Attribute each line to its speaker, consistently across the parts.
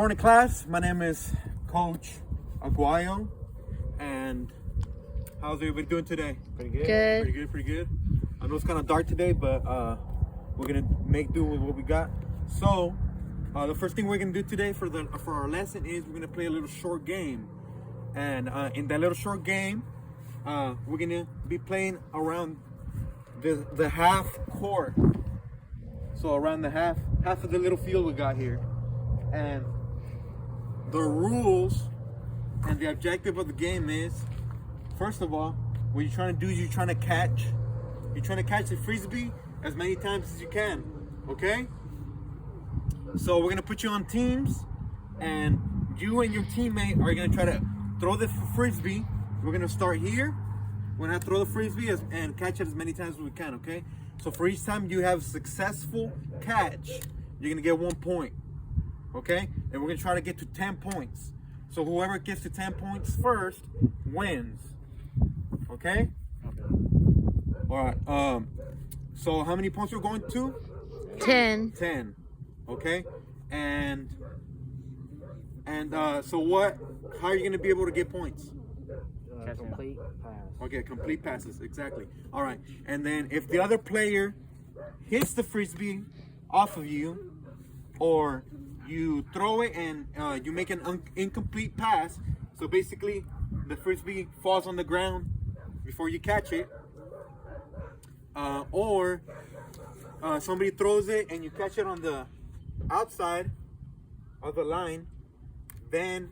Speaker 1: Morning class, my name is Coach Aguayo, and how's everybody doing today?
Speaker 2: Pretty good.
Speaker 1: Pretty good. I know it's kind of dark today, but we're gonna make do with what we got. So the first thing we're gonna do today for our lesson is we're gonna play a little short game, and in that little short game, we're gonna be playing around the half court. So around the half of the little field we got here, and the rules and the objective of the game is, first of all, what you're trying to do is you're trying to catch the Frisbee as many times as you can, okay? So we're gonna put you on teams, and you and your teammate are gonna try to throw the Frisbee. We're gonna start here. We're gonna throw the Frisbee and catch it as many times as we can, okay? So for each time you have a successful catch, you're gonna get 1 point. Okay, and we're gonna try to get to 10 points. So whoever gets to 10 points first wins. Okay. All right. So how many points we're going to?
Speaker 2: 10.
Speaker 1: 10. Okay. And so what? How are you gonna be able to get points?
Speaker 3: Complete pass.
Speaker 1: Okay, complete passes. Exactly. All right. And then if the other player hits the Frisbee off of you, or you throw it and you make an incomplete pass, so basically the Frisbee falls on the ground before you catch it, or somebody throws it and you catch it on the outside of the line, then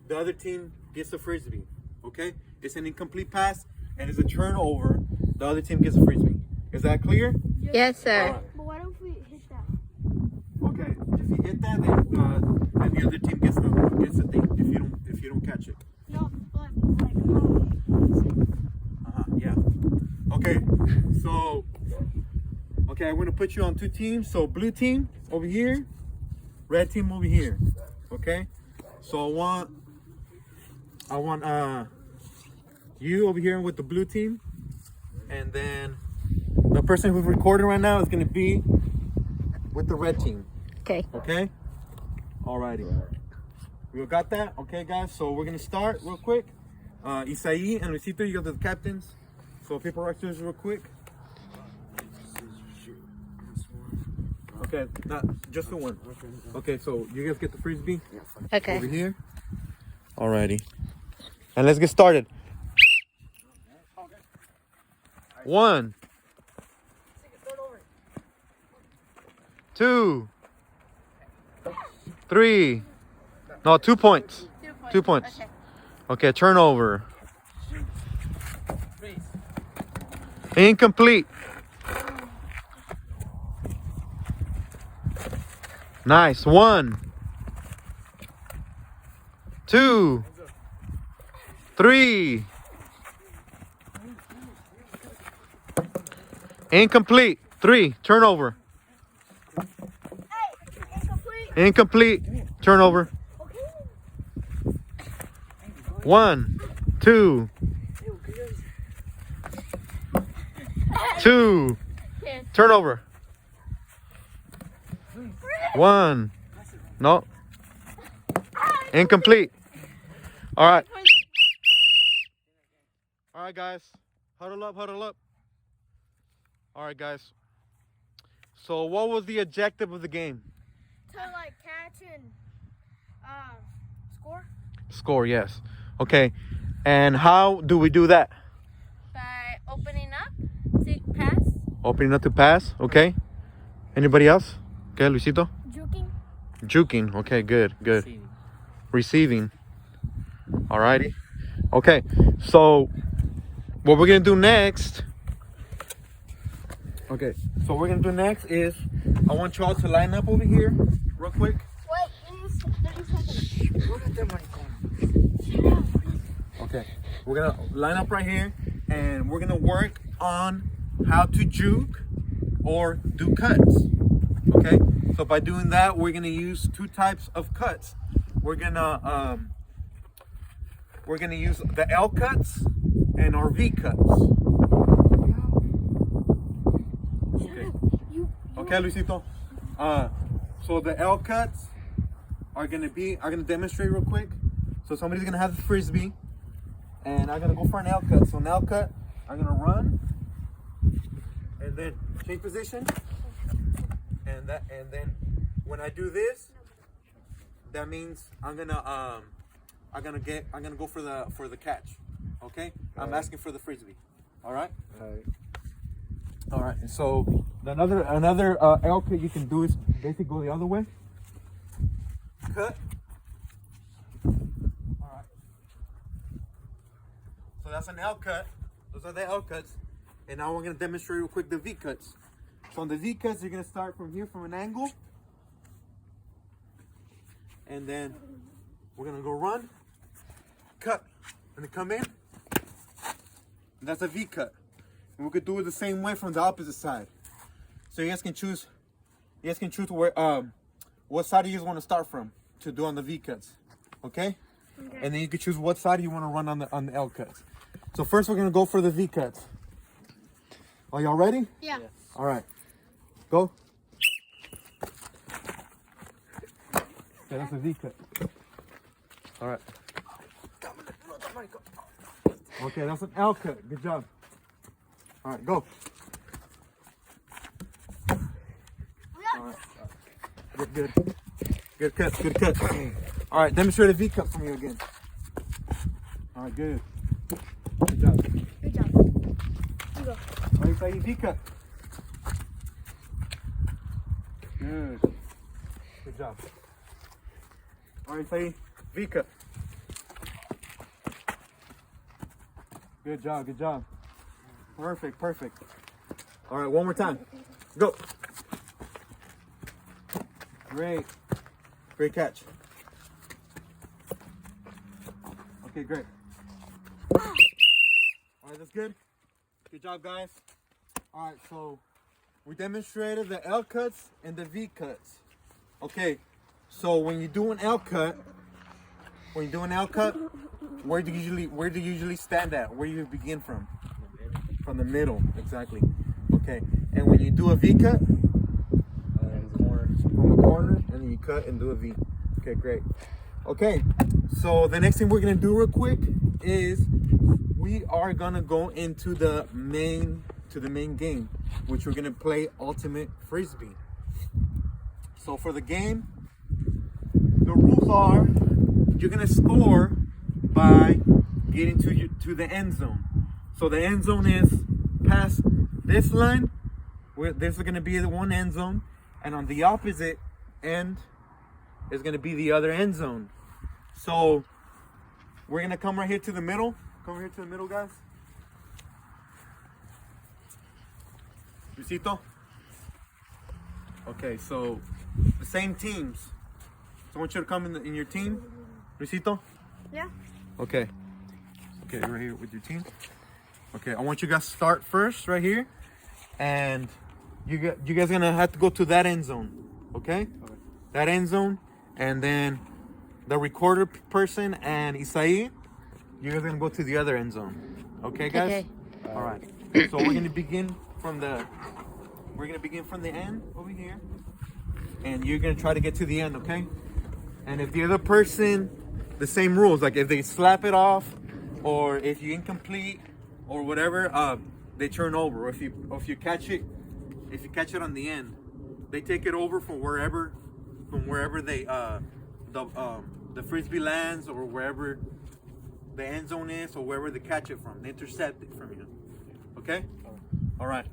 Speaker 1: the other team gets the Frisbee. Okay, it's an incomplete pass and it's a turnover. The other team gets a Frisbee. Is that clear?
Speaker 2: Yes, sir.
Speaker 1: Right.
Speaker 4: But what if we hit that?
Speaker 1: Okay, if you hit that, then the other team gets the thing. If you don't catch it.
Speaker 4: No, but like
Speaker 1: Yeah. Okay. So, I'm gonna put you on two teams. So blue team over here, red team over here. Okay. So I want you over here with the blue team, and then the person who's recording right now is gonna be with the red team.
Speaker 2: Okay.
Speaker 1: Okay? Alrighty. We got that? Okay, guys. So we're gonna start real quick. Isai and Luisito, you guys are the captains. So paper, rock, scissors, real quick. Okay, not just the one. Okay, so you guys get the Frisbee
Speaker 2: Okay.
Speaker 1: over here. Alrighty. And let's get started. 1, 2, 3. No, 2 points. 2 points. Okay, turnover. Incomplete. Nice. 1, 2, 3. Incomplete. 3. Turnover. Incomplete. Turnover. 1, 2. 2. Turnover. 1. No. Incomplete. All right. All right, guys. Huddle up, huddle up. All right, guys. So what was the objective of the game?
Speaker 4: to like catch and score
Speaker 1: Score, yes. Okay. And how do we do that?
Speaker 4: by opening up to pass,
Speaker 1: Opening up to pass, okay. Anybody else? Okay, Luisito?
Speaker 4: juking.
Speaker 1: Juking, okay, good. Receiving. Alrighty. Okay, so what we're gonna do next. Okay, so what we're gonna do next is I want y'all to line up over here real quick.
Speaker 4: Wait, 30 seconds.
Speaker 1: Okay, we're gonna line up right here and we're gonna work on how to juke or do cuts. Okay, so by doing that, we're gonna use two types of cuts. We're gonna use the L cuts and our V cuts. Okay, okay, Luisito. So the L cuts are gonna demonstrate real quick. So somebody's gonna have the frisbee, and I'm gonna go for an L cut. So an L cut, I'm gonna run, and then change position, and then when I do this, that means I'm gonna go for the catch. Okay, I'm asking for the frisbee. All right. All right. And so another L cut you can do is basically go the other way. Cut. All right. So that's an L cut. Those are the L cuts. And now we're gonna demonstrate real quick the V cuts. So on the V cuts, you're gonna start from here from an angle, and then we're gonna go run, cut, and then come in. And that's a V cut. And we could do it the same way from the opposite side. So you guys can choose where what side you guys want to start from to do on the V cuts. Okay? And then you can choose what side you want to run on the L cuts. So first we're gonna go for the V cuts. Are y'all ready?
Speaker 4: Yeah.
Speaker 1: All right. Go. Okay, that's a V cut. All right. Okay, that's an L cut. Good job. All right, go. All right. Good. Good cut. Good cut. All right, demonstrate a V cut for me again. All right, good. Good job.
Speaker 4: Good job. You go.
Speaker 1: All right, say V cut. Good. Good job. All right, say V cut. Good job. Good job. Perfect. Perfect. All right, one more time. Go. Great. Great catch. Okay, great. All right, that's good. Good job, guys. All right, so we demonstrated the L cuts and the V cuts. Okay, so when you do an L cut, where do you usually stand at? Where do you begin from? From the middle, exactly. Okay, and when you do a V cut, from a corner, and then you cut and do a V. Okay, great. Okay, so the next thing we're gonna do real quick is we are gonna go into the main game, which we're gonna play Ultimate Frisbee. So for the game, the rules are you're gonna score by getting to the end zone. So the end zone is past this line, where this is gonna be the one end zone, and on the opposite end is gonna be the other end zone. So we're gonna come right here to the middle. Come over here to the middle, guys. Luisito? Okay, so the same teams. So I want you to come in your team. Luisito?
Speaker 4: Yeah.
Speaker 1: Okay. Okay, right here with your team. Okay, I want you guys to start first right here. And you guys are gonna have to go to that end zone. Okay? That end zone. And then the recorder person and Isai, you guys are gonna go to the other end zone. Okay, guys?
Speaker 2: Okay.
Speaker 1: All right. So we're gonna begin from the end over here, and you're gonna try to get to the end, okay? And if the other person, the same rules, like if they slap it off, or if you incomplete, or whatever, they turn over. Or if you catch it on the end, they take it over from wherever they the frisbee lands, or wherever the end zone is, or wherever they catch it from. They intercept it from you. Okay? All right.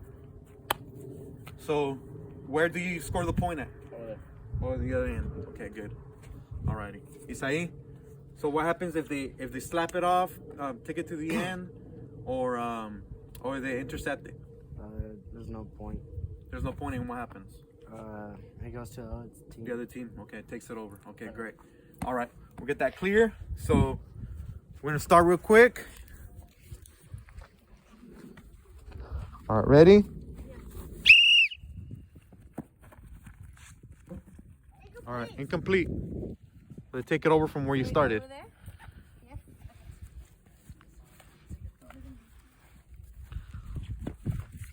Speaker 1: So, where do you score the point at? Or the other end. Okay, good. Alrighty. Isai? So what happens if they slap it off, take it to the end, or they intercept it?
Speaker 3: There's no point.
Speaker 1: There's no point in what happens.
Speaker 3: It goes to the other team.
Speaker 1: The other team, okay, takes it over. Okay, great. All right, we'll get that clear. So we're gonna start real quick. All right, ready? All right, incomplete. So take it over from where you started.
Speaker 4: Over there?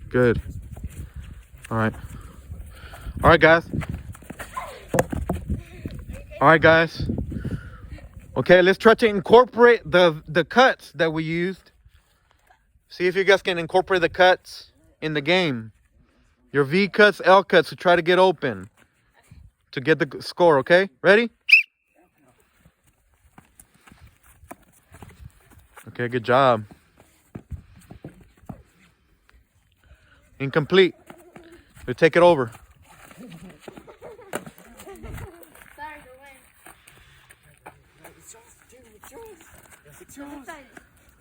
Speaker 1: Good. All right. All right, guys. All right, guys. Okay, let's try to incorporate the cuts that we used. See if you guys can incorporate the cuts in the game. Your V cuts, L cuts to try to get open to get the score, okay? Ready? Okay, good job. Incomplete. We take it over.
Speaker 4: Sorry to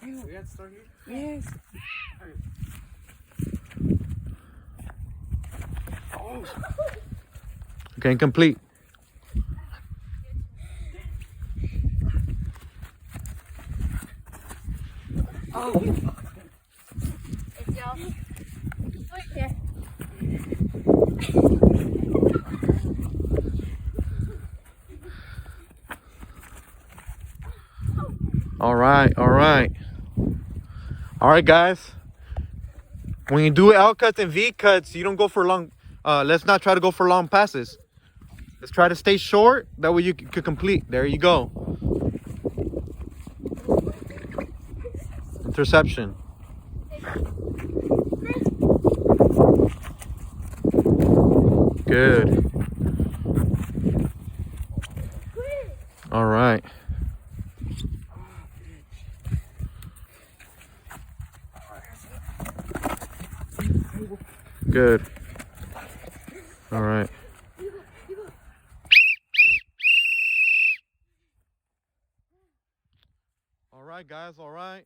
Speaker 4: win.
Speaker 3: We have to start here? Yes.
Speaker 1: Okay, incomplete.
Speaker 4: It's yours. Wait here.
Speaker 1: All right, all right. All right, guys. When you do L cuts and V cuts, you don't go for long. Let's not try to go for long passes. Let's try to stay short. That way you could complete. There you go. Interception. Good. All right. Good. All right. All right, guys. All right.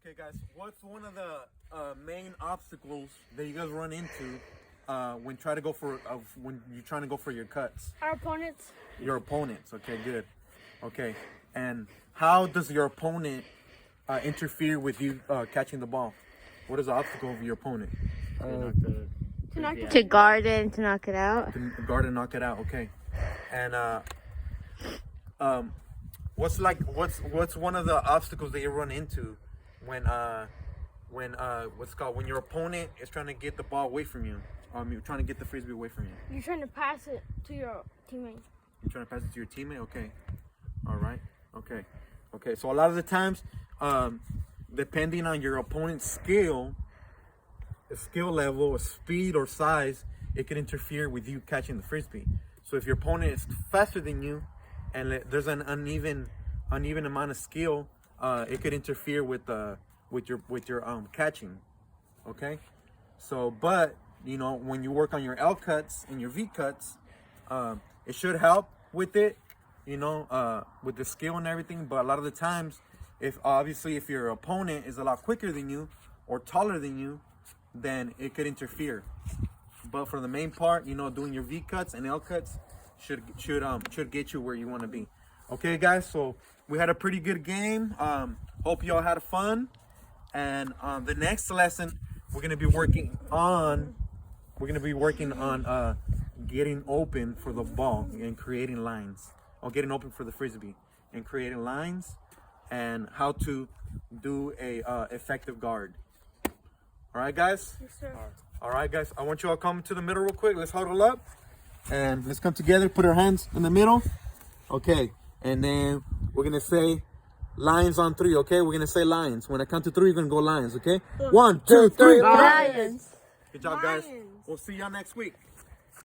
Speaker 1: Okay, guys. What's one of the main obstacles that you guys run into when trying to go for when you're trying to go for your cuts?
Speaker 4: Our opponents.
Speaker 1: Your opponents. Okay, good. Okay, and how does your opponent interfere with you catching the ball? What is the obstacle of your opponent?
Speaker 2: To guard it and to knock it out.
Speaker 1: To guard and knock it out. Okay, and what's one of the obstacles that you run into when when your opponent is trying to get the ball away from you? You're trying to get the frisbee away from you.
Speaker 4: You're trying to pass it to your teammate.
Speaker 1: You're trying to pass it to your teammate. Okay. All right. Okay. Okay. So a lot of the times, depending on your opponent's skill level, or speed or size, it can interfere with you catching the frisbee. So if your opponent is faster than you, and there's an uneven amount of skill, it could interfere with your catching. Okay. So, but you know, when you work on your L cuts and your V cuts, it should help with it. You know, with the skill and everything. But a lot of the times, if your opponent is a lot quicker than you or taller than you, then it could interfere. But for the main part, you know, doing your V cuts and L cuts should get you where you want to be. Okay, guys. So we had a pretty good game. Hope y'all had fun. And the next lesson, we're gonna be working on getting open for the ball and creating lines. Or getting open for the frisbee and creating lines, and how to do a effective guard. All right, guys.
Speaker 4: Yes, sir.
Speaker 1: All right, guys. I want you all to come to the middle real quick. Let's huddle up and let's come together. Put our hands in the middle. Okay, and then we're gonna say lines on 3. Okay, we're gonna say lines. When I count to 3, you're gonna go lines. Okay. 1, 2, 3.
Speaker 2: Lions.
Speaker 1: Good job, guys. We'll see y'all next week.